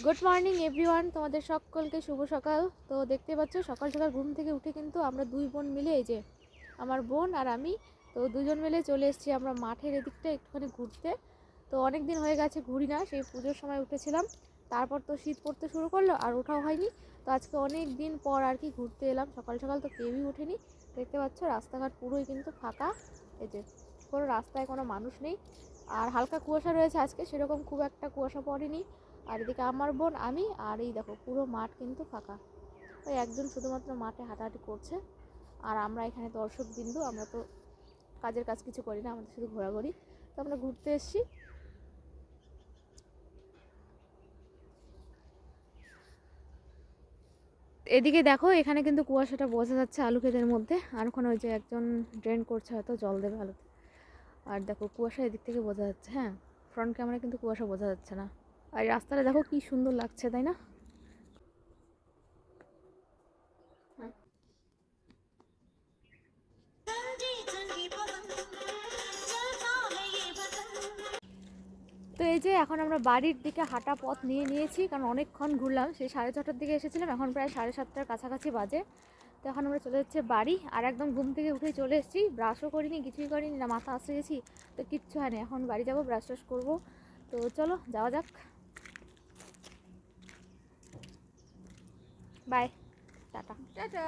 Good morning everyone, তোমাদের সকলকে শুভ সকাল। তো দেখতে পাচ্ছ সকাল সকাল ঘুম থেকে উঠে কিন্তু আমরা দুই বোন মিলে, এই যে আমার বোন আর আমি, তো দুজন মিলে চলে এসেছি আমরা মাঠের এদিকটা একটুখানি ঘুরতে। তো অনেক দিন হয়ে গেছে ঘুরি না, সেই পুজোর সময় উঠেছিলাম, তারপর তো শীত পড়তে শুরু করলো আর ওঠাও হয়নি। তো আজকে অনেক দিন পর আর কি ঘুরতে এলাম। সকাল সকাল তো কেউই ওঠেনি, দেখতে পাচ্ছ রাস্তাঘাট পুরোই কিন্তু ফাঁকা, এই যে কোনো রাস্তায় কোনো মানুষ নেই। আর হালকা কুয়াশা রয়েছে, আজকে সেরকম খুব একটা কুয়াশা পড়েনি। আর এদিকে আমার বোন, আমি, আর এই দেখো পুরো মাঠ কিন্তু ফাঁকা, ওই একজন শুধুমাত্র মাঠে হাঁটাহাঁটি করছে। আর আমরা এখানে দর্শক বিন্দু, আমরা তো কাজের কাজ কিছু করি না, আমাদের শুধু ঘোরাঘুরি। তো আমরা ঘুরতে এসেছি। এদিকে দেখো এখানে কিন্তু কুয়াশাটা বোঝা যাচ্ছে আলু ক্ষেতের মধ্যে, আর ওখানে ওই যে একজন ড্রেন করছে, হয়তো জল দেবে আলুতে। আর দেখো কুয়াশা এদিক থেকে বোঝা যাচ্ছে, হ্যাঁ ফ্রন্ট ক্যামেরা কিন্তু কুয়াশা বোঝা যাচ্ছে না। আর রাস্তাটা দেখো কি সুন্দর লাগছে, তাই না? তো এই যে এখন আমরা বাড়ির দিকে হাঁটা পথ নিয়েছি, কারণ অনেকক্ষণ ঘুরলাম, সেই 6:30টার দিকে এসেছিলাম, এখন প্রায় 7:30টার কাছাকাছি বাজে। তো এখন আমরা চলে যাচ্ছি বাড়ি। আর একদম ঘুম থেকে উঠেই চলে এসেছি, ব্রাশও করিনি, কিছুই করিনি, না মাথা আশ্রিয়েছি, তো কিচ্ছু হয়নি। এখন বাড়ি যাব, ব্রাশ টাশ করবো। তো চলো যাওয়া যাক, বাই, টাটা টাটা।